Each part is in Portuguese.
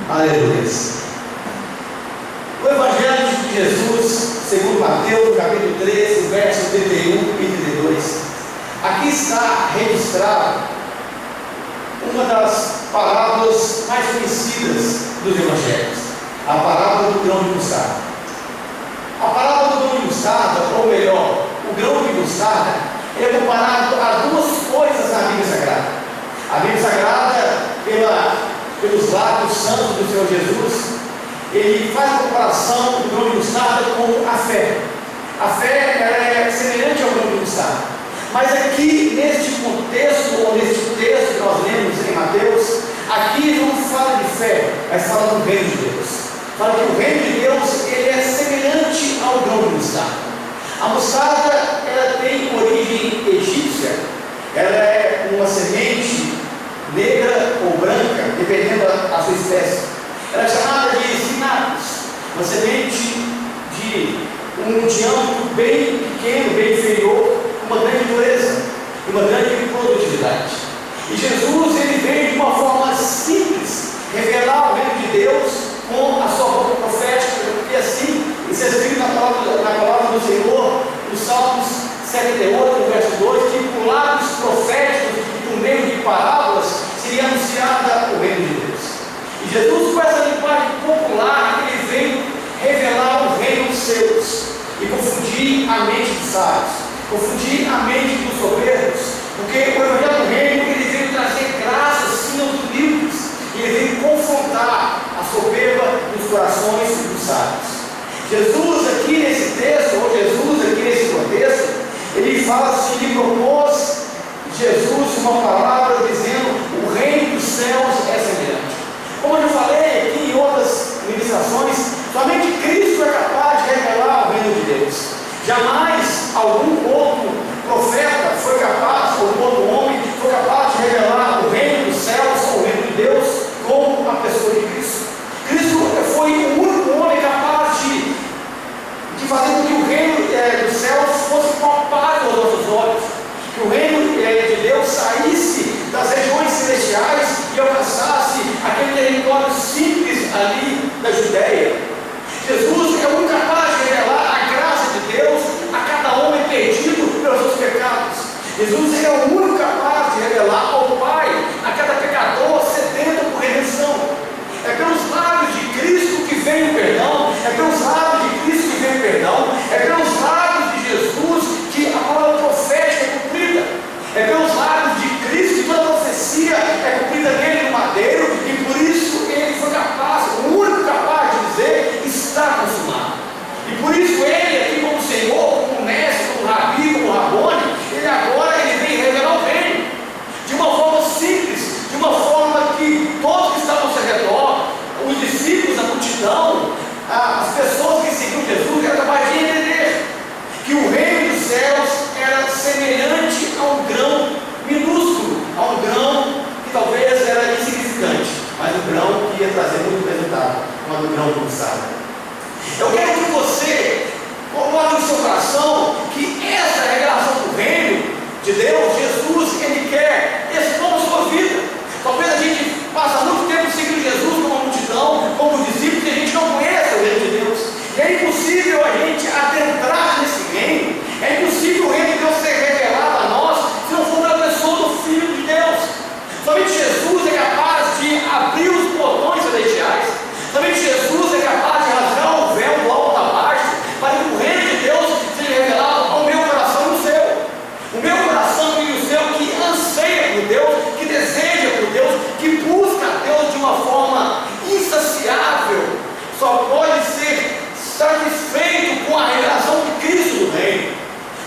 Aleluia. O Evangelho de Jesus, segundo Mateus, capítulo 13, versos 31 e 32. Aqui está registrado uma das parábolas mais conhecidas dos Evangelhos, a parábola do grão de mostarda. A parábola do grão de mostarda, ou melhor, o grão de mostarda, é comparado a duas coisas na Bíblia Sagrada. A Bíblia Sagrada, pelos lábios santos do Senhor Jesus, ele faz a comparação do grão de mostarda com a fé. A fé ela é semelhante ao grão de mostarda. Mas aqui, neste contexto, ou neste texto que nós lemos em Mateus, aqui não fala de fé, mas fala do reino de Deus. Fala que o reino de Deus ele é semelhante ao grão de mostarda. A mostarda ela tem origem egípcia, ela é uma semente negra ou branca, dependendo da sua espécie. Ela é chamada de sinapis, uma semente de um diâmetro bem pequeno, bem inferior, uma grande dureza, uma grande produtividade. E Jesus ele veio de uma forma simples revelar o reino de Deus com a sua boca profética, porque assim isso é escrito na palavra do Senhor, nos Salmos 78, verso 2, que por lábios proféticos e por meio de parábolas seria anunciada o reino de Deus. E Jesus, com essa linguagem popular, ele veio revelar o reino dos seus e confundir a mente dos sábios, confundir a mente dos soberbos, porque o Evangelho do Reino ele veio trazer graça sim aos humildes, e ele veio confrontar a soberba dos corações dos sábios. Jesus aqui nesse texto, ou Jesus aqui nesse contexto, ele fala assim, ele propôs Jesus uma palavra dizendo o reino dos céus é semelhante. Como eu falei aqui em outras ministrações, somente Cristo é capaz de revelar o reino de Deus. Jamais algum outro profeta foi capaz, ou outro homem foi capaz de revelar o reino dos céus ou o reino de Deus como a pessoa de Cristo. Cristo foi o único homem capaz de fazer com que o reino dos céus fosse palpável aos nossos olhos, que o reino de Deus saísse das regiões celestiais e alcançasse aquele território simples ali da Judéia. Jesus é o único capaz de revelar a graça de Deus a cada homem perdido pelos seus pecados. Jesus é o único capaz de revelar ao Pai a cada pecador sedento por redenção. É pelos lábios de Cristo que vem o perdão, é pelos lábios de Cristo que vem o perdão, é pelos lábios de Jesus que a palavra profética é cumprida, é pelos lábios de Cristo que toda profecia é cumprida nele no madeiro, e por isso ele foi capaz, o único capaz de dizer, está consumado. E por isso ele aqui como Senhor, como mestre, como rabi, como rabone, ele agora vem revelar o reino, de uma forma simples, de uma forma que todos que estavam ao seu redor, os discípulos, a multidão, as pessoas que seguiam Jesus, eram capazes de entender que o reino dos céus era semelhante a um grão minúsculo, a um grão que talvez era insignificante, mas um grão que ia trazer muito resultado, como o grão de mostarda. Eu quero que você coloque no seu coração que essa revelação do reino de Deus, Jesus, ele quer expor a sua vida. Talvez a gente passa muito tempo seguindo Jesus como uma multidão, como discípulos, e a gente não conhece o reino de Deus. E é impossível a gente adentrar nesse reino, é impossível o reino de Deus ser revelado a nós se não for pela pessoa do Filho de Deus. Somente Jesus é capaz de abrir os portões celestiais, somente Jesus é capaz de rasgar o véu do alto a baixo, para que o reino de Deus seja revelado ao meu coração e no seu. O meu coração e o seu que anseia por Deus, que deseja por Deus, que busca a Deus de uma forma insaciável, só pode ser satisfeito com a revelação de Cristo no reino.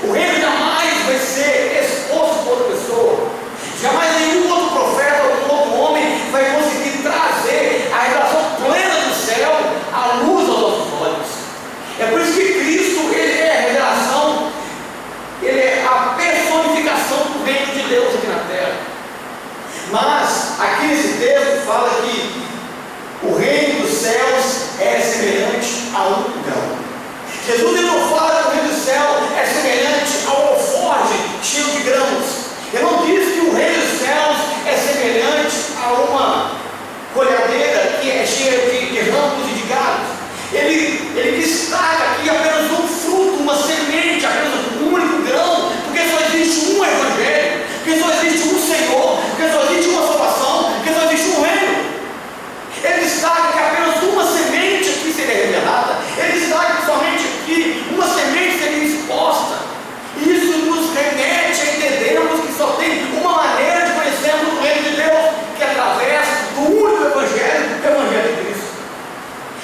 O reino jamais vai ser exposto por outra pessoa. Jamais nenhum outro profeta ou outro homem vai conseguir trazer a revelação plena do céu à luz aos nossos olhos. É por isso que Cristo ele é a revelação, ele é a personificação do reino de Deus aqui na terra. Mas aqui nesse texto fala que o reino dos céus é semelhante de ramos e de galhos. Ele destaca aqui apenas um fruto, uma semente, apenas um único grão, porque só existe um evangelho, porque só existe um Senhor, porque só existe uma salvação, porque só existe um reino. Ele destaca que apenas uma semente aqui seria revelada. Ele destaca que somente aqui uma semente seria exposta. Isso nos remete a entendermos que só tem uma maneira de conhecermos o reino de Deus, que é através do único evangelho, o evangelho de Cristo.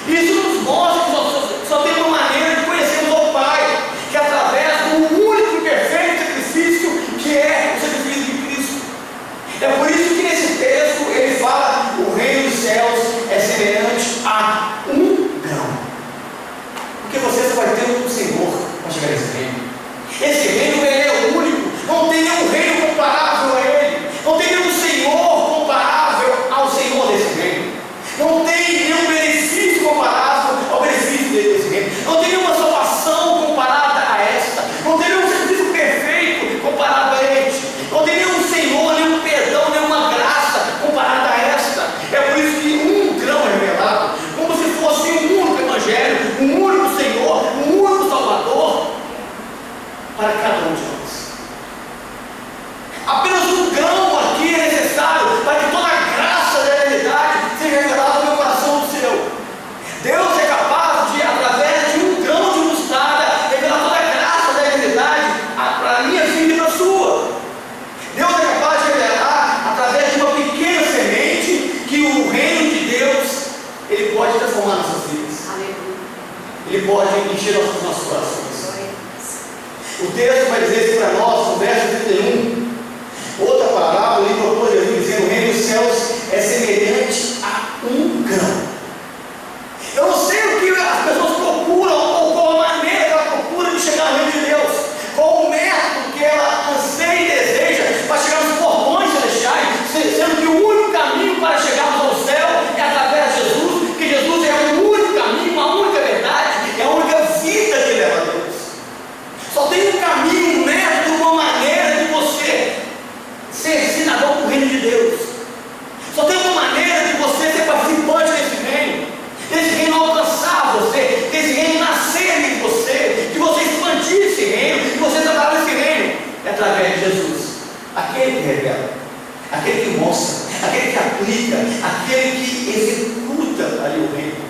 Isso nos mostra que só tem uma maneira de conhecermos o Pai, que é através do único e perfeito sacrifício, que é o sacrifício de Cristo. É por isso que nesse texto ele fala: o reino dos céus é semelhante a um grão. Porque você só vai ter um Senhor para chegar nesse reino. Esse reino ele é único, não tem nenhum reino comparável a ele, não tem nenhum Senhor comparável ao Senhor desse reino, não tem nenhum benefício comparável ao benefício desse reino, não tem nenhuma salvação comparada a esta, não tem nenhum sacrifício perfeito comparado a este, não tem nenhum Senhor, nenhum perdão, nenhuma graça comparada a esta. É por isso que um grão é revelado, como se fosse um único evangelho, um único Senhor, um único Salvador para cada um de nós. Apenas um grão aqui é necessário para que toda a graça da realidade seja revelada no meu coração do seu. Deus é capaz de, através de um grão de mostarda, revelar toda a graça da realidade para a minha vida e para a sua. Deus é capaz de revelar, através de uma pequena semente, que o reino de Deus ele pode transformar nossas vidas. Ele pode encher nossos corações. O texto vai dizer para nós, no verso 31, outra parábola, ele propôs Jesus dizendo: o reino dos céus é semelhante a um grão. Eu não sei o que as pessoas procuram, ou qual a maneira que ela procura de chegar no reino de Deus, qual o método que ela anseia e deseja para chegar nos portões celestiais, sendo que o único caminho para chegarmos ao céu é através de Jesus, porque Jesus é o único caminho, a única verdade, é a única vida que leva a Deus. Só tem um caminho, um método, uma maneira de você ser cidadão do reino de Deus. Só tem uma maneira de você ser participante desse reino alcançar você, desse reino nascer em você, de você expandir esse reino, de você trabalhar nesse reino. É através de Jesus, aquele que revela, aquele que mostra, aquele que aplica, aquele que executa ali o reino.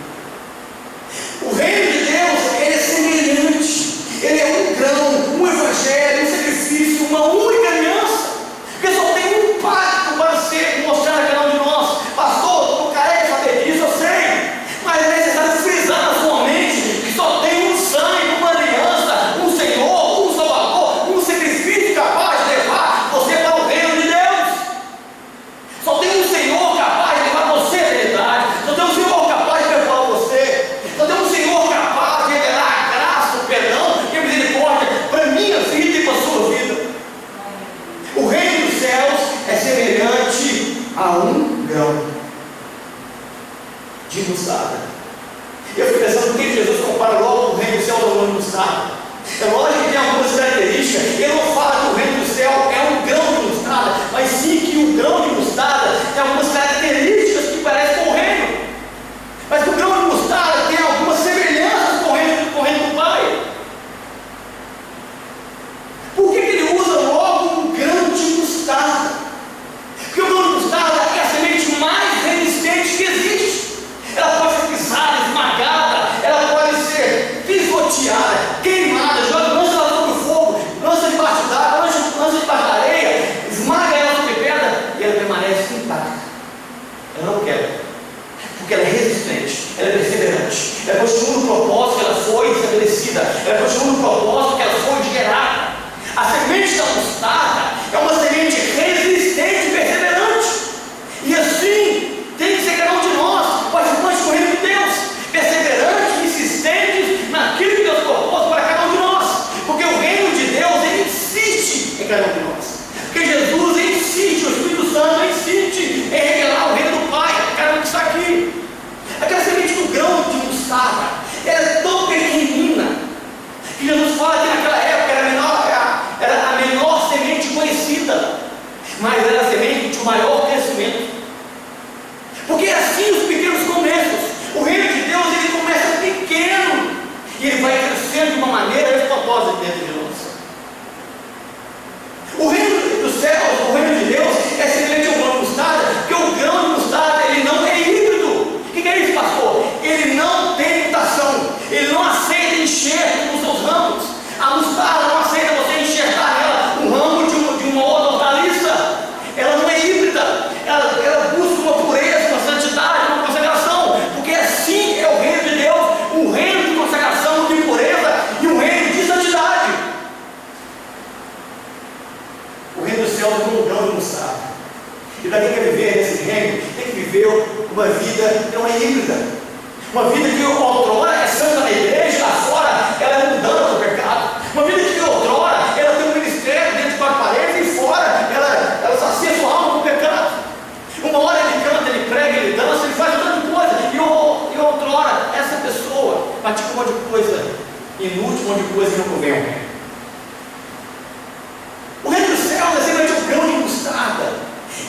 O reino de Deus, ele é semelhante. Ele é um grão, um evangelho, um sacrifício, uma única aliança, porque só tem um pacto para ser mostrado a cada um de nós. Pastor, estou careca de saber disso, eu sei, mas é necessário frisar na sua mente que só tem um sangue, uma aliança, um Senhor, um Salvador, um sacrifício capaz de levar você para o reino de Deus. Só tem um Senhor capaz de levar você à eternidade, só tem um Senhor capaz de levar você, só tem um Senhor capaz de revelar a graça, o perdão e a misericórdia para a minha vida e para a sua vida. O reino dos céus é semelhante a um grão de mostarda. Eu fico pensando por que Jesus compara logo o reino dos céus ao grão de mostarda. É lógico que tem algumas características. Ele não fala que o reino do céu é um grão de mostarda, mas sim que o grão de mostarda tem algumas características que parecem com o reino, mas que o grão de mostarda tem algumas semelhanças com o reino do Pai. Por que ele usa logo um grão de mostarda? Porque o grão de mostarda é a semente mais resistente que existe. Ela pode ser pisada, esmagada, ela pode ser pisoteada, queimada, lança ela sobre o fogo, lança debaixo d'água, lança debaixo da areia, esmaga ela sobre pedra e ela permanece intacta. Ela não quebra, porque ela é resistente, ela é perseverante, ela continua no propósito que ela foi estabelecida, ela continua no propósito que ela foi gerada. A semente da mostarda é uma semente resistente e perseverante, e assim tem que ser cada um de nós, participantes do reino de Deus, perseverantes, insistentes naquilo que Deus propôs para cada um de nós, porque o reino de Deus ele insiste em cada um de nós, porque Jesus insiste, o Espírito Santo insiste em revelar o reino do Pai a cada um que está aqui. Aquela semente do grão de mostarda, ela é tão pequenina que Jesus fala que naquela época era a menor semente conhecida. vida não é híbrida. Uma vida que outrora é santa na igreja, lá fora ela é mundana do pecado. Uma vida que outrora ela tem um ministério dentro de quatro paredes e fora ela sacia sua alma com o pecado. Uma hora ele canta, ele prega, ele dança, ele faz um monte de coisa. E outrora essa pessoa pratica um monte de coisa inútil, um monte de coisa que não convém ao reino. O reino dos céus é semelhante ao grão de mostarda.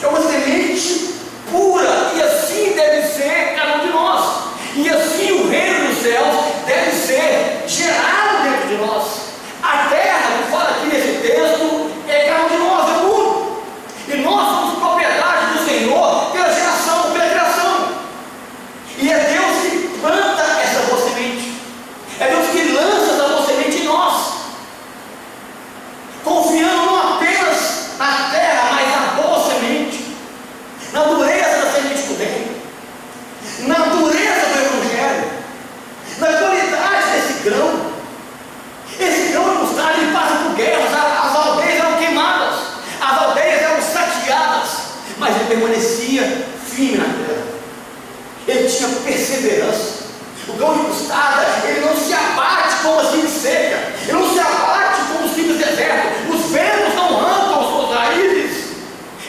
É uma semente pura, e assim deve ser cada um de nós. E assim o reino dos céus deve ser gerado dentro de nós. A terra que fala aqui nesse texto é cada um de nós, é puro. E nós somos propriedade do Senhor pela geração, pela criação. E é Deus que planta essa boa semente. É Deus que lança essa boa semente em nós. Confiando não apenas na terra, mas na boa semente, na dureza da semente do reino, na dureza do Evangelho, na qualidade desse grão. Esse grão de mostarda ele passa por guerras, as aldeias eram queimadas, as aldeias eram saqueadas, mas ele permanecia firme na terra. Ele tinha perseverança. O grão de mostarda ele não se abate como a cinza seca, ele não se abate como o simples deserto. Os ventos não arrancam suas raízes.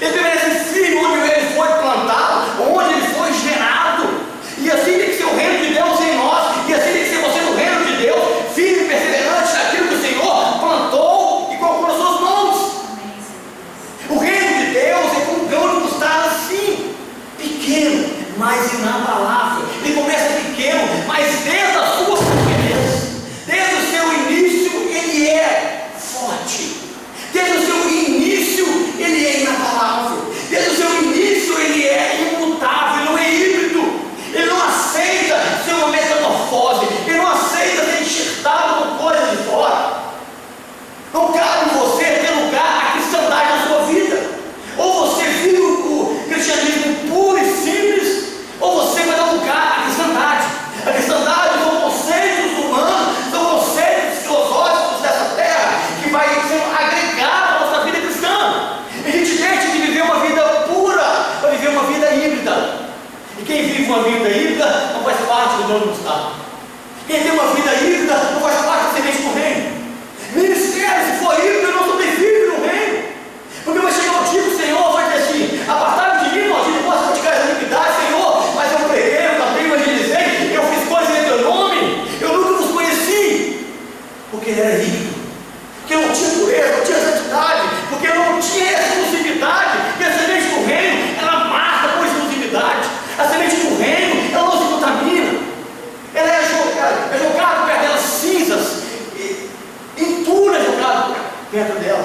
Ele permanece firme onde ele foi plantado, onde ele foi gerado. E assim tem que ser o reino de Deus em nós, e assim tem que ser você no reino de Deus, firme e perseverante naquilo que o Senhor plantou e colocou nas suas mãos. O reino de Deus é como um grão de mostarda assim, pequeno, mas inabalável. Ele começa pequeno, mas desde a sua pequenez, desde o seu início, ele é forte. Desde o seu início, ele é inabalável. Desde o seu início, ele é imutável, ele não é híbrido. Ele não aceita ser uma metamorfose, ele não aceita ser enxertado com coisas de fora. Não cabe em você ter lugar a cristandade na sua vida. Ou você vive o cristianismo puro e simples, ou você vai dar lugar à cristandade. A cristandade são conceitos humanos, são conceitos filosóficos dessa terra, que vai ser agregado à nossa vida cristã. E a gente deixa de viver uma vida pura para viver uma vida híbrida. E quem vive uma vida híbrida não faz parte do grão de mostarda. Quem tem uma vida híbrida não faz parte da semente do reino. Ministério, se for híbrido, eu não sobrevive no reino. Porque vai chegar o dia que o Senhor vai dizer assim: apartai-me de mim, maldito, eu posso praticar essa iniquidade, Senhor, mas eu preguei, eu cantei, evangelizei, eu fiz coisas em teu nome, eu nunca vos conheci. Porque ele era híbrido, porque não tinha pureza, não tinha santidade, porque não tinha exclusividade. E a semente do reino, ela marca com exclusividade. A semente do reino, ela não se contamina. Ela é jogada perto delas cinzas, entulho é jogado perto dela.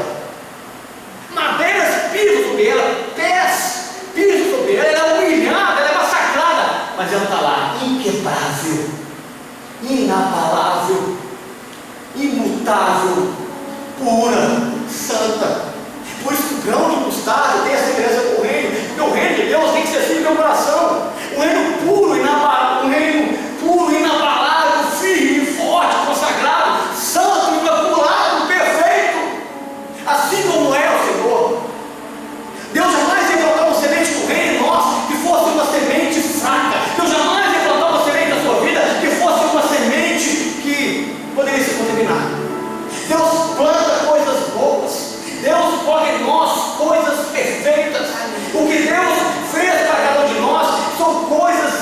Madeiras pisam sobre ela, pés pisam sobre ela, ela é humilhada, ela é massacrada, mas ela está lá, inquebrável, inabalável, imutável, pura, santa. Por isso que o grão de mostarda tem a semelhança com o reino, porque o reino de Deus tem que ser assim no meu coração. Um reino puro, inabalável, firme, forte, consagrado, santo, imaculado, perfeito, assim como é o Senhor. Deus jamais ia plantar uma semente do reino em nós que fosse uma semente fraca. Deus jamais ia plantar uma semente na sua vida que fosse uma semente que poderia se contaminar. Deus planta coisas boas. Deus coloca em nós coisas perfeitas. O que Deus fez para cada um de nós são coisas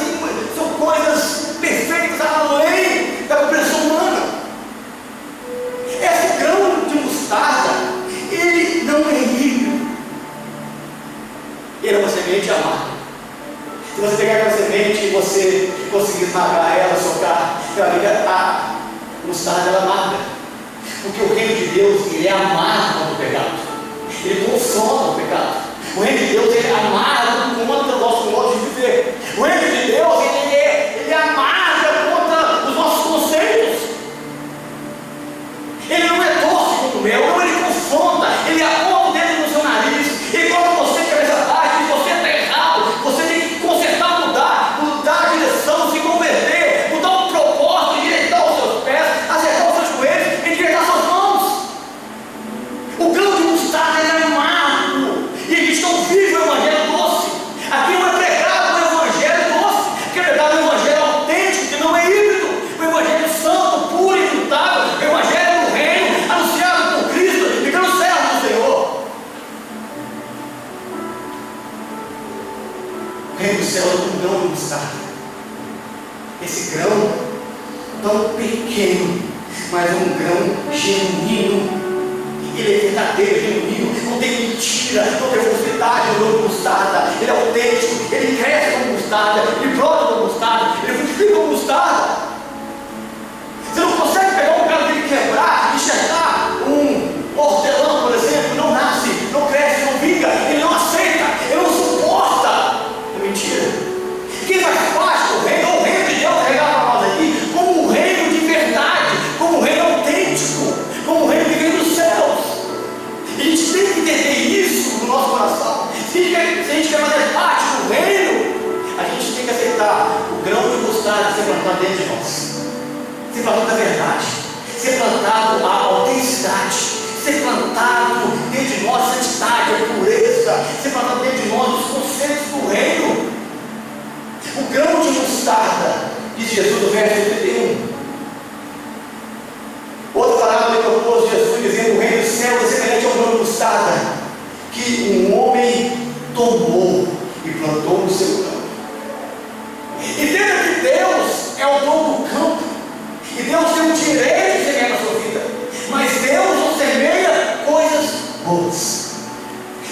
perfeitas além da compreensão humana. Esse grão de mostarda, ele não é híbrido. Ele é uma semente amarga. Se você pegar aquela semente e você conseguir esmagar ela, socar, a mostarda ela amarga. Porque o reino de Deus, ele é amargo contra o pecado. Ele confronta o pecado. O reino de Deus, ele é amargo contra o nosso modo de viver. O reino de Deus, ele amarga contra os nossos conceitos. Ele não é doce como mel, não, ele confronta, ele aponta o dedo no seu nariz, ele coloca você de cabeça baixa, e você está errado, você tem que consertar, mudar a direção, se converter, mudar o propósito, endireitar os seus pés, acertar os seus joelhos, endireitar suas mãos. O grão de mostarda é amargo, e a gente não vive o evangelho doce. Aqui não é pregado o evangelho doce. esse grão tão pequeno, mas um grão genuíno. Ele é verdadeiro, genuíno, não tem mentira, não tem falsidade no grão de mostarda. Ele é autêntico, ele cresce como mostarda, ele brota como mostarda, ele frutifica como mostarda. Você não consegue pegar um galho dele, quebrar, enxergar um hortelã, por exemplo, não nasce, não cresce, não vinga, ele não aceita, ele não suporta. É mentira. Quem faz parte do reino, o reino de Deus regar para nós aqui, como um reino de verdade, como um reino autêntico, como um reino que vem dos céus. E a gente tem que entender isso no nosso coração. Se a gente quer fazer parte do reino, a gente tem que aceitar o grão de mostarda ser plantado dentro de nós, ser plantado da verdade, ser plantado a autenticidade, ser plantado dentro de nós a santidade, a pureza, ser plantado dentro de nós os conceitos do reino. O grão de mostarda, diz Jesus no verso 31. Outra parábola que eu pôs Jesus dizendo: o reino dos céus é semelhante ao grão de mostarda, que um homem tomou e plantou no seu campo. Entenda que Deus é o dono do campo, e Deus tem o direito de semear na sua vida, mas Deus não semeia coisas boas.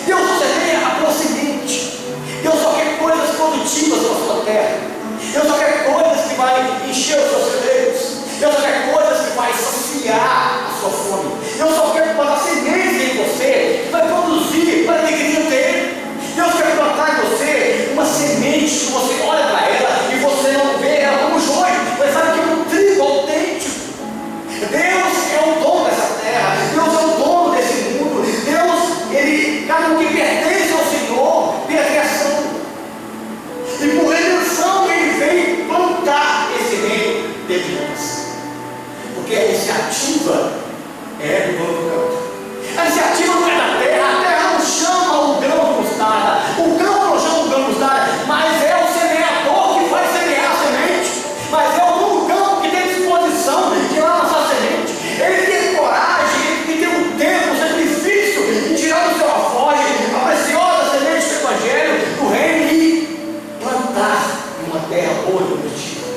Deus não semeia a boa semente. Deus só quer coisas produtivas na sua terra. Deus só quer coisas que vai encher os seus celeiros. Deus só quer coisas que vai saciar a sua fome. Deus só quer plantar sementes em você que vai produzir para a alegria dele. Deus quer plantar em você uma semente que você olha para ela e você não vê ela como joio, mas sabe que é um trigo autêntico. Deus é o dono dessa terra, Deus é o dono desse mundo. Deus, ele, cada um que pertence ao Senhor, tem a criação. E por redenção ele veio plantar esse reino dentro de nós. Porque a iniciativa é do dono do campo. A iniciativa não é da terra, a terra não chama o grão de mostarda, o campo não chama o grão de mostarda, mas é o semeador que vai semear a semente, mas é o dono do campo que tem disposição de lançar a semente. Ele tem coragem, ele tem um tempo, um sacrifício em tirar do seu alforje a preciosa semente do Evangelho, do reino, e plantar em uma terra boa e produtiva.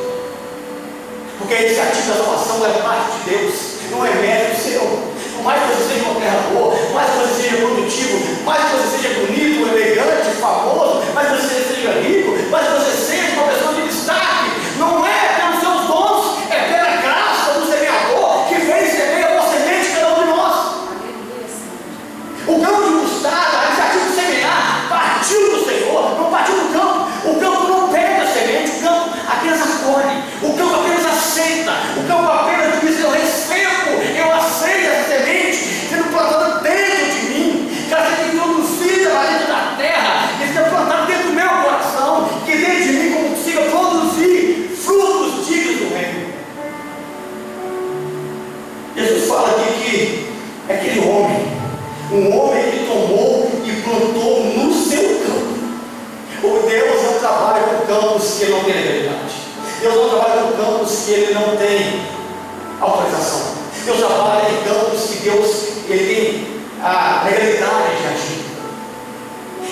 Porque a iniciativa da salvação é parte de Deus, não é mérito seu. Por mais que você seja uma terra boa, por mais que você seja produtivo, por mais que você seja bonito, elegante, famoso, mais que você seja rico, mais que você seja uma pessoa de destaque, não é pelos seus dons, é pela graça do semeador que vem semear a semente de cada um de nós. O grão de mostarda, a iniciativa de semear, partiu do Senhor, não partiu do campo. O campo não pega a semente, o campo apenas acolhe, o campo apenas aceita, o campo apenas diz: eu recebo, eu aceito essa semente sendo plantada dentro de mim, que ela seja introduzida lá dentro da terra, e seja plantada dentro do meu coração, que dentro de mim consiga produzir frutos dignos do reino. Jesus fala aqui que é aquele homem, um homem que tomou e plantou no seu campo. O Deus não trabalha com campos que ele não tem legalidade. Deus não trabalha com campos que ele não tem autorização. Deus trabalha em campos que Deus ele tem a legalidade de agir.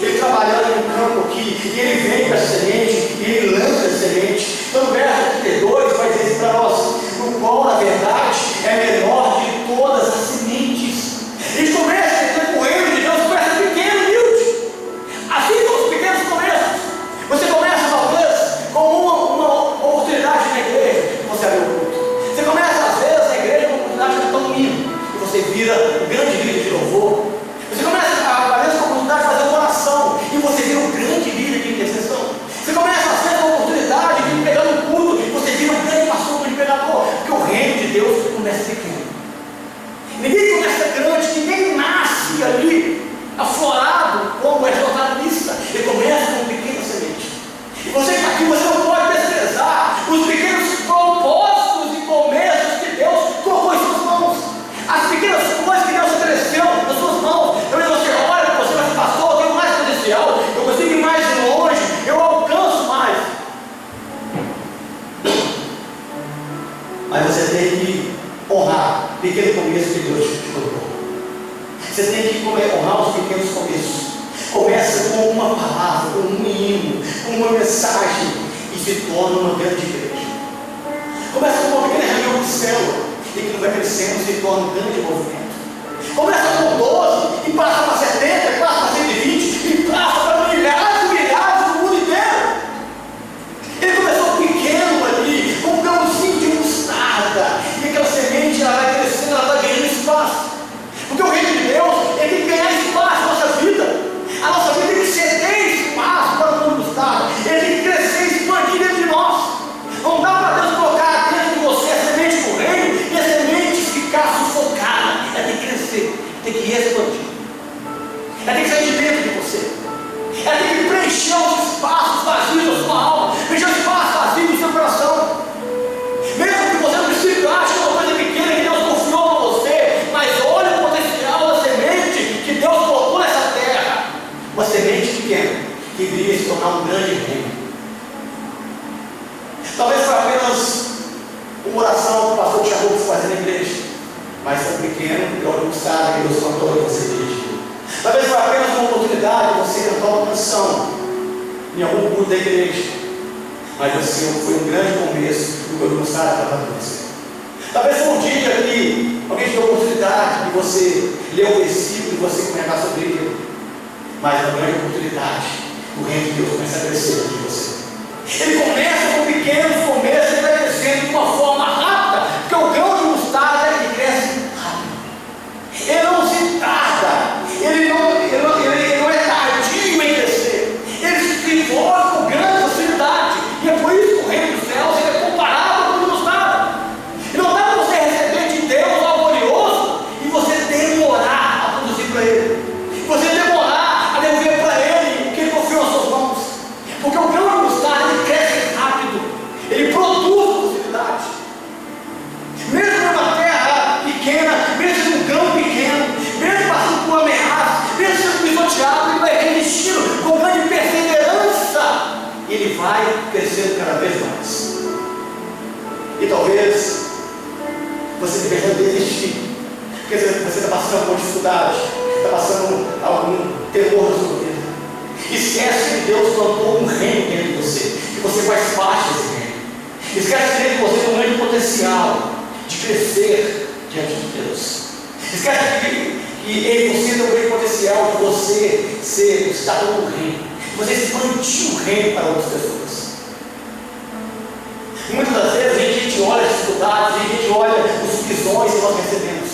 Ele trabalhando em um campo aqui, e ele vem com essa semente, e ele lança essa semente. Então, no verso 32 vai dizer isso para nós: o qual, na verdade, é menor de todas as sementes. E começa a entender com o reino de Deus, começa pequeno, humilde. Assim são os pequenos começos. Você começa, talvez, com uma oportunidade na igreja, você abre o culto. Você começa, às vezes, na igreja com uma oportunidade de cantar um hino, e você vira um grande líder de louvor. Você começa, às vezes, com a oportunidade de fazer uma oração, e você vira um grande líder de intercessão. Você começa, às vezes, com a oportunidade de pegar um culto, e você vira um grande pastor de pregador. Porque o reino de Deus começa pequeno. Ninguém começa grande, ninguém nasce ali aflorado como é jornalista. Ele começa com uma pequena semente. E você que está aqui, você não pode desprezar os pequenos propósitos e começos que Deus colocou em suas mãos. As pequenas coisas que Deus ofereceu nas suas mãos. Talvez você olha para você, mas pastor, eu tenho mais potencial, eu consigo ir mais longe, eu alcanço mais. Mas você tem que honrar o pequeno começo que Deus te colocou. Você tem que honrar os pequenos começos. Começa com uma palavra, com um hino, com uma mensagem, e se torna uma grande igreja. Começa com uma pequena reunião de célula, e que vai crescendo e se torna um grande movimento. Começa com 12, e passa para 70, e passa para 120, e passa para milhares e milhares no mundo inteiro. Ele começou pequeno ali, com um grãozinho de mostarda, e aquela semente ela vai crescendo, ela vai ganhando espaço. Porque o reino de Deus, ele tem que ganhar espaço na nossa vida. A nossa vida tem que ceder espaço para o mundo do Estado. Ele tem que crescer e expandir dentro de nós. Não dá para Deus colocar dentro de você a semente do reino e a semente ficar sufocada. Ela tem que crescer, tem que expandir. Ela tem que sair de dentro de você. Ela tem que preencher os espaços vazios da sua alma, preencher os espaços vazios do seu coração. Mesmo que você não precise, ache que é uma coisa pequena que Deus confiou para você, mas olha o potencial da semente que Deus colocou nessa terra. Uma semente pequena que viria se tornar um grande reino. Talvez foi apenas uma oração que o pastor chamou para fazer na igreja, mas foi pequeno e olha o estado que Deus plantou para você dirigir. Talvez foi apenas uma oportunidade de você entrar uma canção em algum culto da igreja, mas assim foi um grande começo do que eu gostava de tratar com você. Talvez foi um dia que alguém te deu a oportunidade de você ler o versículo e você comentar sobre ele, mas é uma grande oportunidade do reino de Deus começar a crescer dentro de você. Ele começa com pequenos começos, ele vai crescendo de uma forma rápida, porque o grão de mostarda ele cresce rápido. Ele não se tarda, ele não é tardio em crescer, ele se desenvolve com grande facilidade, e é por isso que o reino dos céus ele é comparado com o mostarda. E não dá para você receber de Deus algo glorioso e você demorar a produzir para ele, você demorar a devolver para ele o que ele confiou nas suas mãos, porque o grão de mostarda ele cresce rápido, ele produz facilidade. Mesmo numa terra pequena, mesmo num grão pequeno, mesmo passando por ameaças, mesmo sendo pisoteado, ele vai resistindo com grande perseverança, e ele vai crescendo cada vez mais. E talvez você deveria desistir, porque você está passando alguma dificuldade, está passando algum terror na sua vida. Esquece que Deus plantou um reino dentro de você, que você faz parte desse reino. Esquece que você tem um grande potencial de crescer diante de Deus. Esquece que você tem um grande potencial de você ser o cidadão do reino, de você expandir o reino para outras pessoas. Muitas das vezes a gente olha as dificuldades, a gente olha os visões que nós recebemos,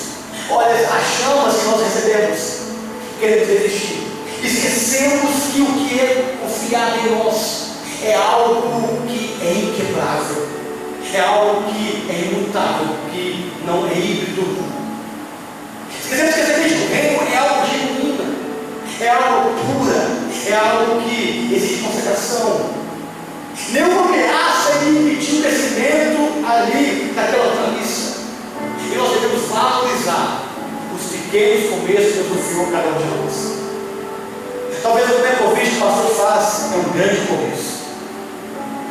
olha as chamas que nós recebemos, queremos desistir. Esquecemos que o que é confiado em nós é algo que é inquebrável, é algo que é imutável, que não é híbrido. Esquecemos que a semente do reino é algo genuíno, é algo pura, é algo que exige consagração. Nenhuma ameaça impedir o crescimento ali naquela hortaliça. E nós devemos valorizar os pequenos começos que Deus confiou a cada um de nós. Talvez o primeiro convite que o pastor faz é um grande começo.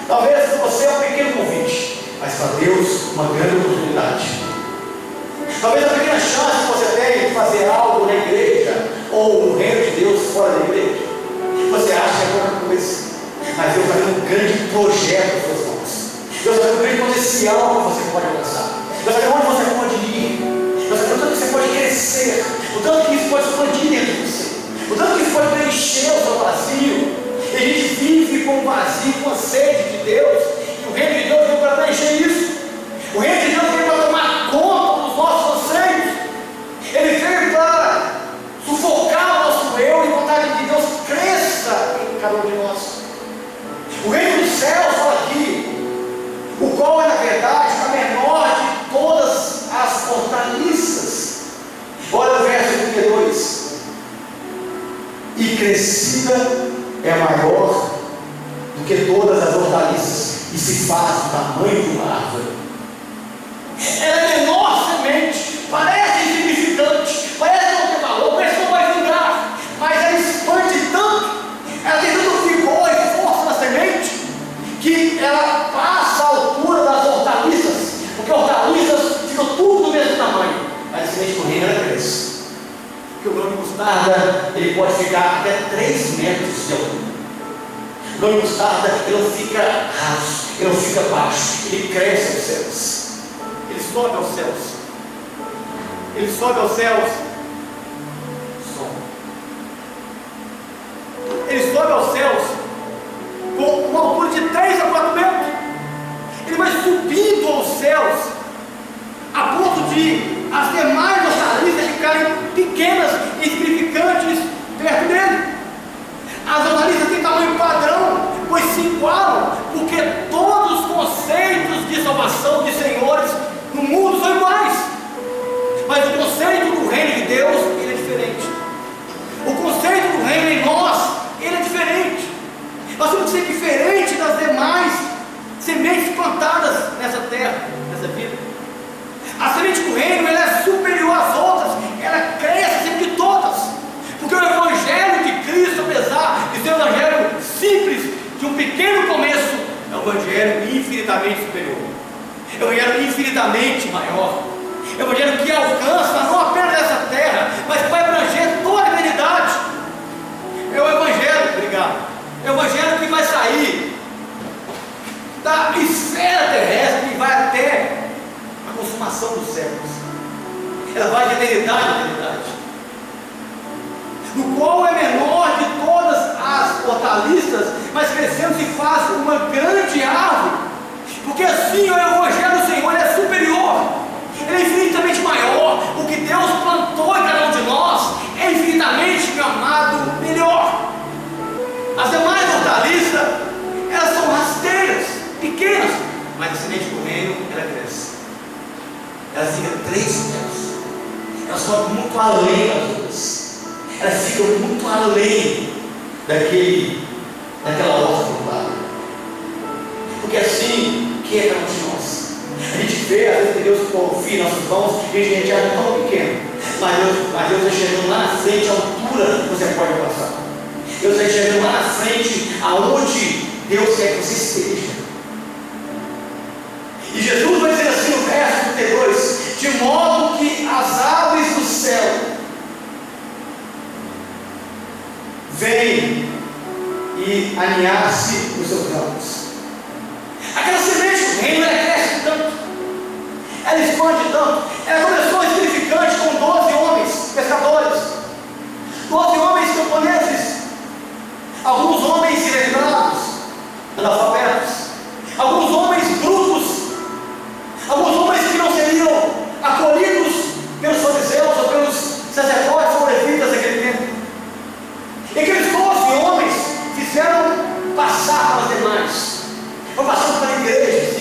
Talvez você é um pequeno convite, mas para Deus uma grande oportunidade. Talvez a pequena chance que você tem de fazer algo na igreja ou no reino de Deus fora da igreja, você acha que é pouca coisa, mas Deus vai ter um grande projeto nas suas mãos. Deus vai ter um grande potencial que você pode alcançar. Deus vai ter onde você pode ir. Deus vai ter o tanto que você pode crescer, o tanto que isso pode expandir dentro de você, o tanto que isso pode preencher o seu vazio. E a gente vive com vazio, com a sede de Deus, e o reino de Deus veio para preencher isso. O reino de Deus veio para tomar conta dos nossos anseios. Ele veio para sufocar o nosso eu e vontade de Deus cresça em cada um de nós. O reino dos céus está aqui, o qual é na verdade a menor de todas as hortaliças. Olha o verso 32. E crescida é maior do que todas as hortaliças, e se faz do tamanho de uma árvore. Ela é menor semente, parece insignificante, parece não ter valor, parece que não vai vingar, mas ela expande tanto, ela tem tanto vigor e força na semente, que ela passa a altura das hortaliças, porque hortaliças ficam tudo do mesmo tamanho, mas a semente do reino ela cresce. Porque o grão de mostarda ele pode ficar até 3 metros de altura. O grão de mostarda ele não fica raso, Ele não fica baixo, ele cresce aos céus. Ele sobe aos céus. Ele sobe aos céus. Ele sobe aos céus com uma altura de 3 a 4 metros. Ele vai subindo aos céus a ponto de as demais hortaliças ficarem pequenas e insignificantes perto dele. As hortaliças têm tamanho padrão, pois se igualam, porque todos os conceitos de salvação de senhores no mundo são iguais. Mas o conceito do reino de Deus, ele é diferente. O conceito do reino em nós, ele é diferente. Nós temos que ser diferente das demais sementes plantadas nessa terra, nessa vida. A semente do reino, ela é superior às outras, ela cresce acima de todas, porque o evangelho de Cristo, apesar de ser um evangelho simples, de um pequeno começo, é um evangelho infinitamente superior, é um evangelho infinitamente maior, é um evangelho que alcança não apenas essa terra, mas vai abranger toda a eternidade. É o evangelho, obrigado, é o evangelho que vai sair da esfera terrestre e vai até a consumação dos séculos. Ela vai de eternidade a eternidade, no qual é menor de todas as hortaliças, mas crescendo se faz uma grande árvore, porque assim o evangelho do Senhor é superior, ele é infinitamente maior. O que Deus plantou em cada um de nós é infinitamente, meu amado, melhor. As demais hortaliças, elas são rasteiras, pequenas, mas a semente do reino, ela cresce. Elas ficam 3 metros. Elas sobem muito além das outras. Elas ficam muito além daquela horta plantada. Porque assim, que é cada um de nós? A gente vê, às vezes, que Deus confia em nossas mãos e a gente acha tão pequeno. Mas Deus está chegando lá na frente, a altura que você pode passar. Deus está chegando lá na frente, aonde Deus quer que você esteja. E Jesus vai dizer assim no verso 32: de modo que as aves do céu vêm e aninhar-se nos seus ramos. Aquela semente do reino, ela cresce tanto, ela expande tanto. Ela começou insignificante com 12 homens pescadores, 12 homens camponeses, alguns homens iletrados, analfabetos, alguns homens brutos, alguns homens que não seriam acolhidos pelos fariseus ou pelos sacerdotes ou levitas daquele tempo. E aqueles 12 homens fizeram passar para os demais, foram passando para igrejas,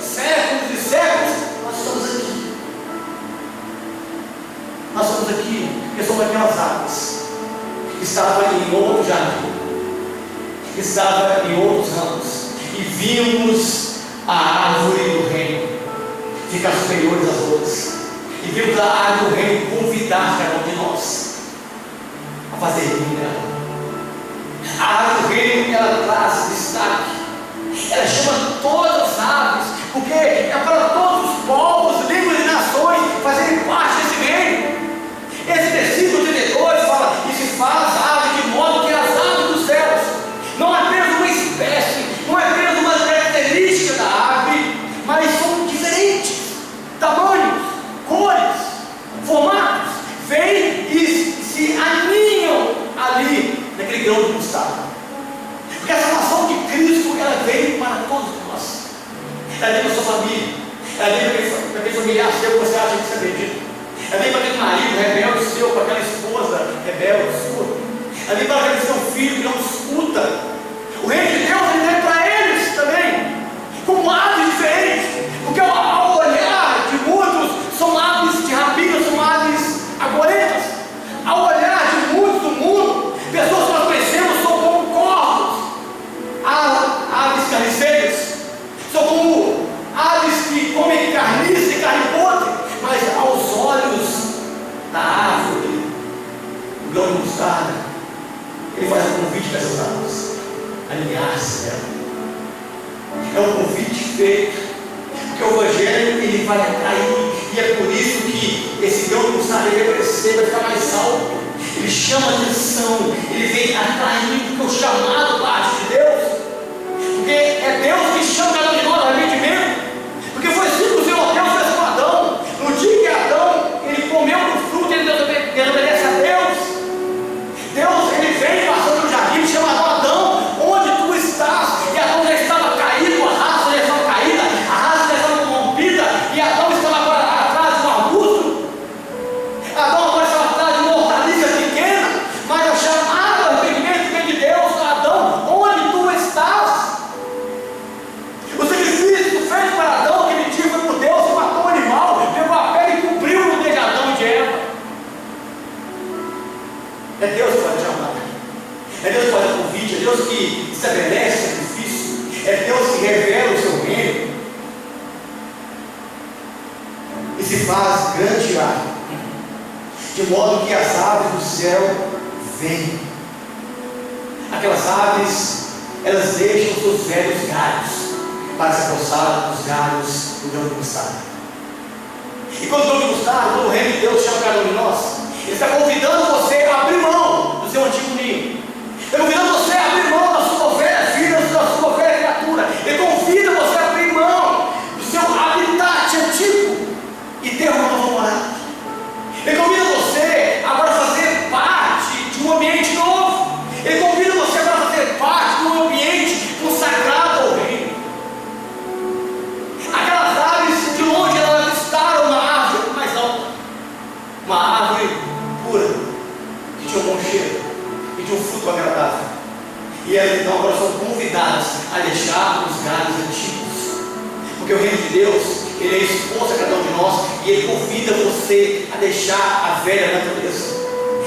séculos e séculos. Nós estamos aqui porque somos aquelas águas que estavam em outro jardim, que estavam em outros ramos, e vimos a árvore do reino ficar superiores às outras, e vimos a árvore do reino convidar cada um de nós a fazer rir nela. A árvore do reino, ela traz destaque, ela chama todas as aves, porque é para todos os povos, línguas e nações fazerem parte desse reino. Esse versículo 32 fala: e se faz ave de modo que as aves dos céus, não é apenas uma espécie, não é apenas uma característica da ave, mas são diferentes tamanhos, cores, formatos, vêm e se aninham ali naquele grão de mostarda. Porque a salvação de Cristo, ela veio para todos nós. Ela veio para a sua família, ela veio para aquele familiar seu que você acha que você acredita, ela veio para aquele marido rebelde seu, para aquela esposa rebelde sua, ela veio para aquele seu filho que não escuta. O reino de Deus, ele veio para eles também, com aves diferentes, porque ao olhar de muitos são aves de rapina, são aves agorentas. Ao olhar de muitos do mundo, pessoas que nós conhecemos são como corvos, aves carniceiras, são como aves que comem carniça e carne podre, mas aos olhos da árvore, o grão de mostarda, ele faz um convite para essas aves alinhar-se nela. É um convite feito, porque o evangelho, ele vai atrair, e é por isso que esse grão de mostarda, ele vai crescer, vai ficar mais alto, ele chama atenção, ele vem atraindo, porque o chamado parte de Deus, porque é Deus que chama cada um de nós ao arrependimento, porque foi assim que o Senhor Deus fez com Adão. No dia que Adão ele comeu do fruto, ele desobedece a Deus. Deus ele vem passando no jardim, chama Adão, onde tu estás? E Adão já estava caído, a raça já estava caída, a raça já estava corrompida, e Adão estava agora atrás de um arbusto. Adão agora estava atrás de uma hortaliça pequena, mas a chamada ao arrependimento vem de Deus. Adão, onde tu estás? O sacrifício feito para Adão, aquele dia, foi por Deus, que matou o animal, pegou a pele e cumpriu no meio de Adão e de Eva. É Deus que faz a chamada, é Deus que faz o convite, é Deus que estabelece o sacrifício, é Deus que revela o seu reino e se faz grande árvore, de modo que as aves do céu vêm. Aquelas aves, elas deixam seus velhos galhos para se apossar dos galhos do grão de mostarda. E quando o grão de mostarda, quando o reino de Deus chama cada um de nós, Ele está convidando você a abrir mão do seu antigo ninho. Ele está convidando você a abrir mão da sua velha vida, da sua velha criatura. Ele convida você a abrir mão do seu habitat antigo e ter uma nova morada. Ele convida você agora a fazer parte de um ambiente novo. Ele convida você agora a fazer parte de um ambiente consagrado ao reino. Aquelas aves, de longe, elas avistaram uma árvore mais alta, uma árvore pura, que tinha um bom cheiro, que tinha um fruto agradável. E elas então agora são convidadas a deixar os galhos antigos, porque o reino de Deus, ele é exposto a cada um de nós, e ele convida você a deixar a velha natureza.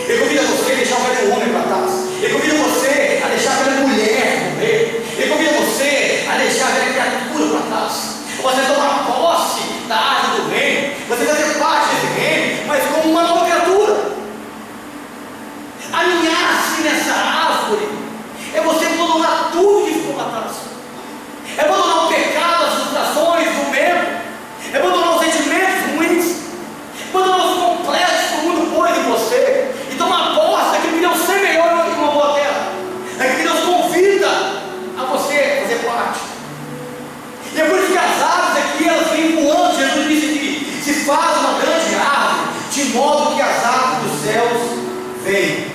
Ele convida você a deixar o velho homem para trás. Ele convida você a deixar a velha mulher morrer. Ele convida você a deixar a velha criatura para trás. Você tomar posse da árvore do reino, você fazer parte desse reino, mas como uma nova criatura. Alinhar-se nessa árvore é você abandonar tudo que ficou para trás. É abandonar o pecado, as frustrações, o medo. É abandonar os sentimentos ruins. Abandonar os complexos que o mundo pôs em você. E tomar posse daquilo que Deus semeou em uma boa terra. Daquilo que Deus convida a você fazer parte. E é por isso que as aves aqui, elas vêm voando. Jesus disse que se faz uma grande árvore, de modo que as aves dos céus vêm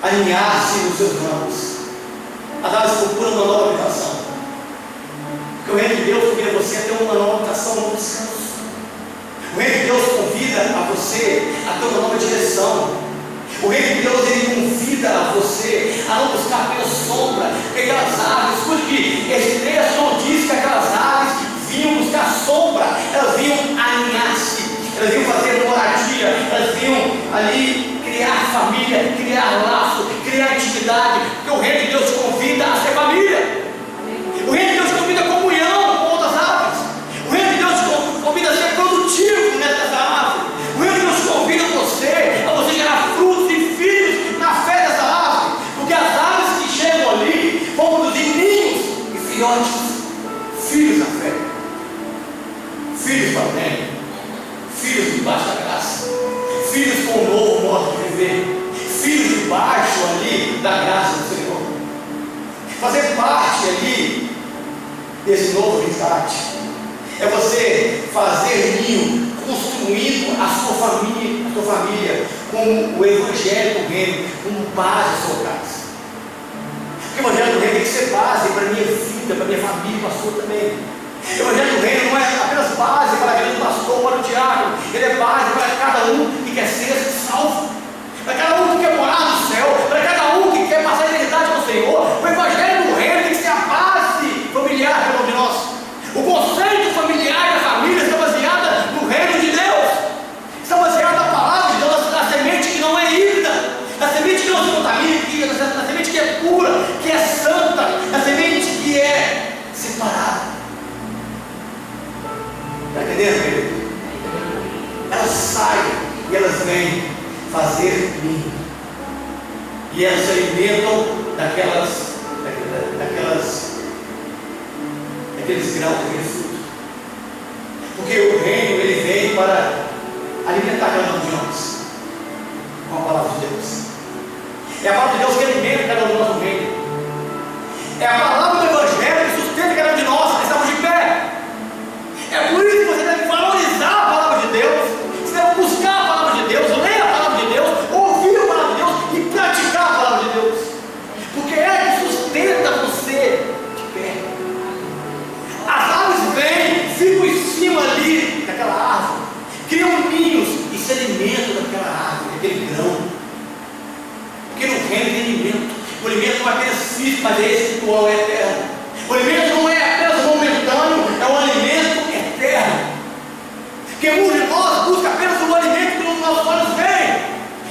alinhar-se nos seus ramos. As aves procuram uma nova habitação, porque o reino de Deus convida você a ter uma nova habitação, um novo descanso. O reino de Deus convida a você a ter uma nova direção. O reino de Deus, ele convida a você a não buscar apenas sombra, porque aquelas aves, escute que esse texto não diz que aquelas aves vinham buscar sombra, elas vinham alinhar-se, elas vinham fazer moradia, elas vinham ali criar família, criar laço, criar intimidade, porque o reino de Deus te convida a ser família. O reino de Deus te convida a comunhão com outras aves. O reino de Deus te convida a ser produtivo nessas aves. O reino de Deus te convida a você gerar frutos e filhos na fé dessa árvore, porque as aves que chegam ali vão produzir ninhos e filhotes, filhos da fé, filhos para o reino, filhos debaixo da graça, filhos com um novo modo de viver, filhos debaixo ali da graça do Senhor. Fazer parte ali desse novo resgate é você fazer ninho, construindo a sua família com o evangelho do reino como base da sua casa. Porque o evangelho do reino tem que ser base para a minha vida, para a minha família, para a sua também. O evangelho do reino não é apenas base para a vida do pastor, para o diácono, ele é base para cada um que quer ser salvo, para cada um que quer morar no céu, para cada um que quer passar a eternidade com o Senhor. O evangelho do reino tem que ser a base familiar de cada um de nós. O conceito familiar da família está baseado no reino de Deus, está baseado na palavra de Deus, na semente que não é híbrida, na semente que não se contamina, na semente que é pura, que é santa, na semente que é separada. Está entendendo, querido? Elas saem e elas vêm fazer ninho, e elas se alimentam daqueles grãos, daquele fruto, porque o reino ele vem para alimentar cada um de nós com a palavra de Deus. É a palavra de Deus que alimenta cada um de nós no reino. É a palavra do evangelho mas é espiritual, é eterno. O alimento não é apenas momentâneo, é um alimento eterno. Porque muitos de nós busca apenas o alimento que os nossos olhos veem,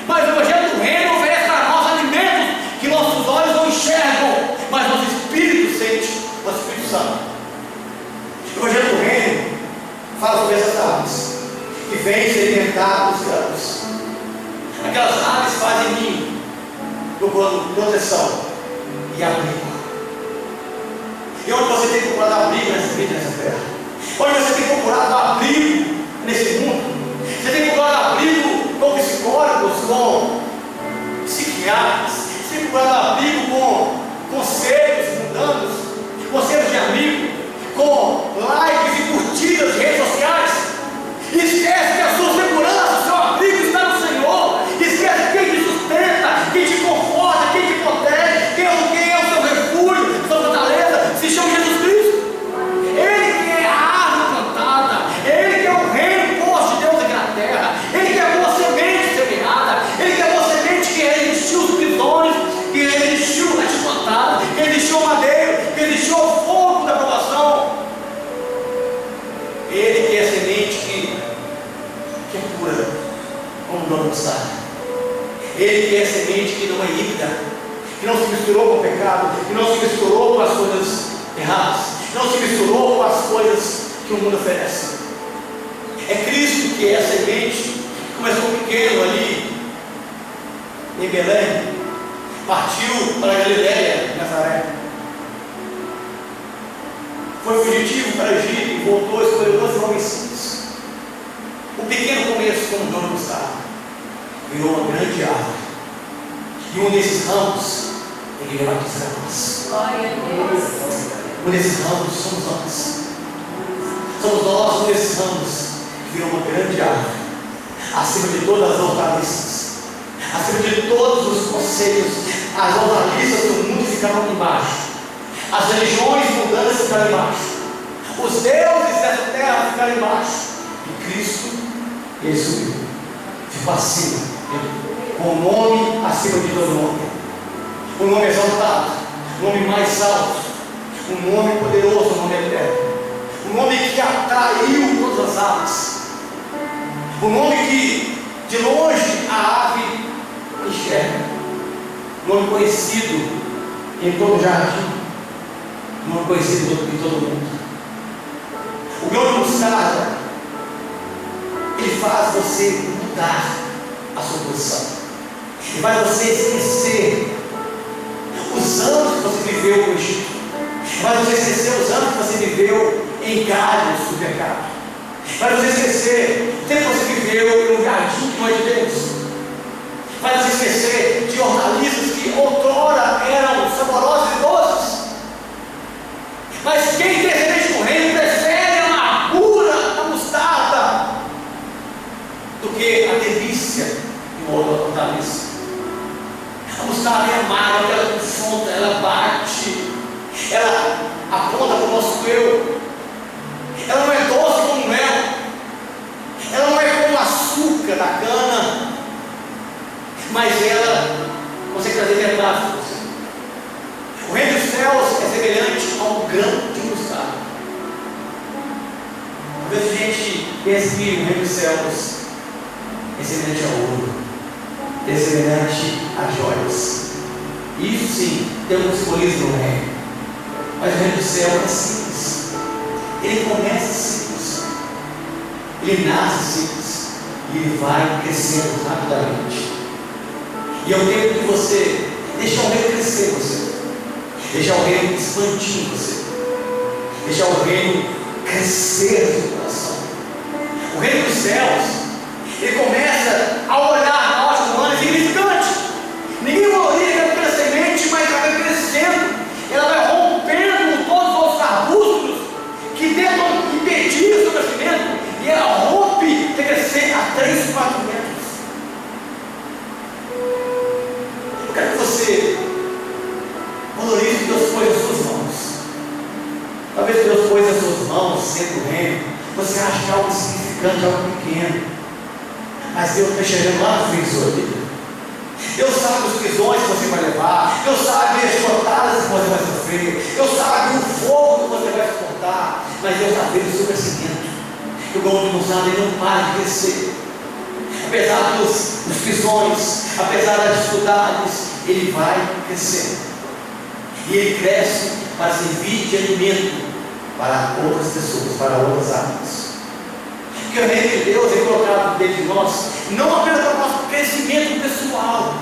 mas o Evangelho do Reino oferece para nós alimentos que nossos olhos não enxergam, mas nosso Espírito sente, nosso Espírito Santo. O Evangelho do Reino fala sobre essas aves que vêm se alimentar dos grãos. Aquelas aves fazem ninho, procurando proteção e abrigo. E onde você tem procurado abrigo nessa vida, nessa terra? Onde você tem procurado abrigo nesse mundo? Você tem procurado abrigo com psicólogos, com psiquiatras? Você tem procurado abrigo com conselhos mundanos, conselhos de amigo, com likes e curtidas de redes sociais? Esquece que a sua segurança, o seu abrigo está no Senhor. Esquece quem te sustenta, quem te conforta, quem te protege, quem é o seu refúgio, sua fortaleza, se chama Jesus Cristo. Ele que é a árvore plantada, Ele que é o reino posto de Deus aqui na terra, Ele que é a boa semente semeada, Ele que é a boa semente que resistiu os pisões, que resistiu a chicotada, que resistiu ao madeiro, que resistiu ao fogo da provação. Ele que é a semente que é pura, como o dono está. Ele que é a semente que não é híbrida, que não se misturou com o pecado, que não se misturou com as coisas erradas, não se misturou com as coisas que o mundo oferece. É Cristo que é a semente que começou pequeno ali em Belém, partiu para a Galileia, Nazaré, foi fugitivo para o Egito e voltou a escolher 12 homens simples. O pequeno começo, como o dono estava, virou uma grande árvore. E um desses ramos, ele vai batizar nós. Glória a Deus. Um desses ramos somos nós. Somos nós, um desses ramos, que virou uma grande árvore, acima de todas as hortaliças, acima de todos os conselhos. As hortaliças do mundo ficaram embaixo, as religiões mundanas ficaram embaixo, os deuses dessa terra ficaram embaixo, e Cristo, Ele subiu, ficou acima, com o nome acima de todo nome, o nome exaltado, o nome mais alto, um nome poderoso, um nome eterno, um nome que atraiu todas as aves, um nome que de longe a ave enxerga, um nome conhecido em todo o jardim, um nome conhecido em todo mundo. O grão de mostarda, ele faz você mudar a sua posição, ele faz você esquecer os anos que você viveu no Egito, faz você esquecer os anos que você viveu em galhos do pecado, faz você esquecer o tempo que você viveu em um jardim que não é de Deus, faz você esquecer de hortaliças que outrora eram saborosas e doces. Mas quem tem semente do reino prefere a amargura da mostarda do que a delícia de uma outra hortaliça. A mostarda é amarga, ela confronta, ela bate, ela aponta para o nosso eu. Ela não é doce como mel, ela não é como o açúcar da cana, mas ela consegue trazer verdade para você. O reino dos céus é semelhante a um grão de mostarda. Às vezes a gente pensa que o reino dos céus é semelhante a ouro, é semelhante a joias. Isso sim, tem um simbolismo no reino. Mas o reino do céu é simples. Ele começa simples, ele nasce simples e ele vai crescendo rapidamente. E é o tempo de você deixar o reino crescer em você, deixar o reino expandir em você, deixar o reino crescer no seu coração. O reino dos céus, ele começa a olhar na ótica humana insignificante. Ninguém valoriza aquela semente, mas ela vai crescendo, ela vai rompendo todos os outros arbustos que tentam impedir o seu crescimento, e ela rompe até crescer a 3, 4 metros. Eu quero que você valorize o que Deus pôs nas suas mãos. Talvez Deus pôs nas suas mãos, sendo o reino, você acha que é algo insignificante, algo pequeno, mas Deus está chegando lá na frente da sua vida. Deus sabe os prisões que você vai levar. Deus sabe as cortadas que você vai sofrer. Deus sabe o fogo que você vai suportar. Mas Deus está vendo o seu crescimento. E o gol de Musada, ele não para de crescer. Apesar dos prisões, apesar das dificuldades, ele vai crescer. E ele cresce para servir de alimento para outras pessoas, para outras almas. Porque o reino de Deus é colocado dentro de nós, não apenas para o nosso crescimento pessoal,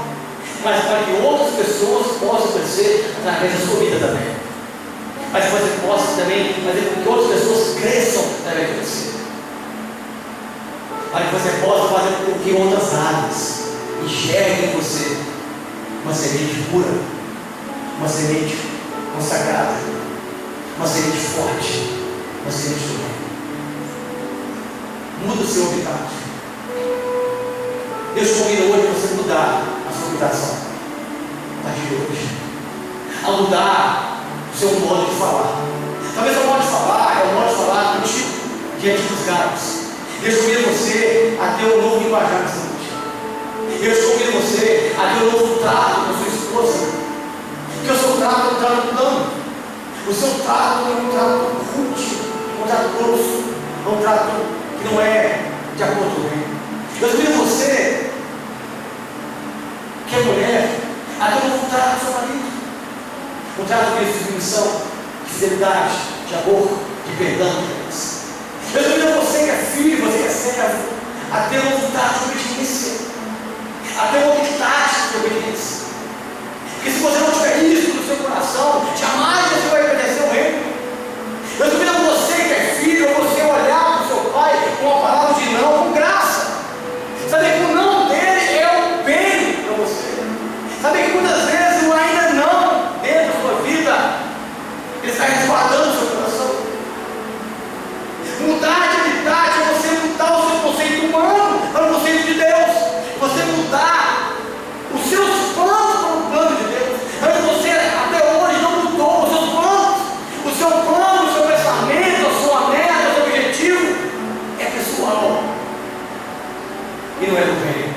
mas para que outras pessoas possam crescer através da sua vida também. Mas que você possa também fazer com que outras pessoas cresçam através de você. Para que você possa fazer com que outras áreas enxerguem em você uma semente pura, uma semente consagrada, uma semente forte, uma semente do bem. Muda o seu habitat. Deus convida hoje você mudar a sua habitação a partir de hoje, a mudar o seu modo de falar. Talvez o modo de falar é o modo de falar contigo diante dos galhos. Deus convida você a ter um novo linguajar nessa noite. Deus convida você a ter um novo trato com a sua esposa. Porque o seu trato é um trato plano. O seu trato é um trato rude, um trato grosso, é um trato que não é de acordo com o reino. Deus convida você, que é mulher, a ter um novo trato com o seu marido. Um trato de submissão, de fidelidade, de amor, de perdão, de graça. Deus convida você que é filho, você que é servo, a ter um novo trato de obediência, a ter um novo trato de obediência. Porque se você não tiver isso no seu coração, jamais você vai pertencer ao reino. Deus convida você que é filho, você olhar para o seu pai com uma palavra de não, com graça. Saber que o não dele é um bem para você. Saber que muitas vezes o ainda não dentro da sua vida, ele está resguardando o seu coração. Mudar de habitat é você mudar o seu conceito humano para o conceito de Deus. Você mudar os seus planos para o plano de Deus. Mas você até hoje não mudou os seus planos. O seu plano, o seu pensamento, a sua meta, o seu objetivo é pessoal e não é do reino.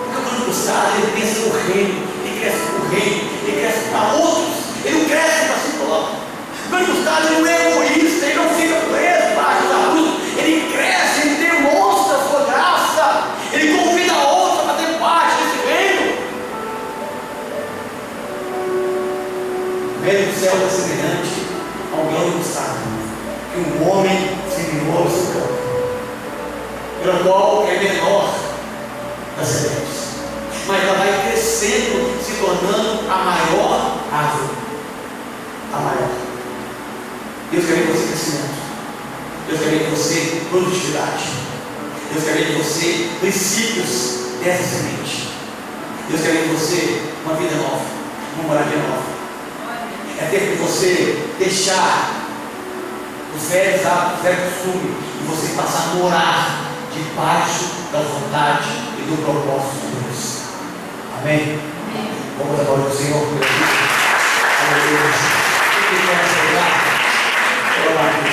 Porque o plano buscado, ele pensa no reino, ele cresce para o reino, ele cresce para outros, ele não cresce para si próprio. O plano buscado, ele não é egoísta, ele não fica preso embaixo da luz, ele cresce, ele demonstra a sua graça, ele convida outros para ter parte desse reino. O reino do céu é semelhante ao grão de mostarda que um homem semeou no seu campo, pelo qual é menor das sementes, mas ela vai crescendo, se tornando a maior árvore. A maior. Deus quer ver em você crescimento. Deus quer ver em você produtividade. Deus quer ver em você princípios dessa semente. Deus quer ver em você uma vida nova, uma moradia nova. É tempo de você deixar os velhos hábitos, o velho costume, e você passar a morar debaixo da vontade e do propósito de Deus. Amém? Vamos agora ao Senhor. Aleluia.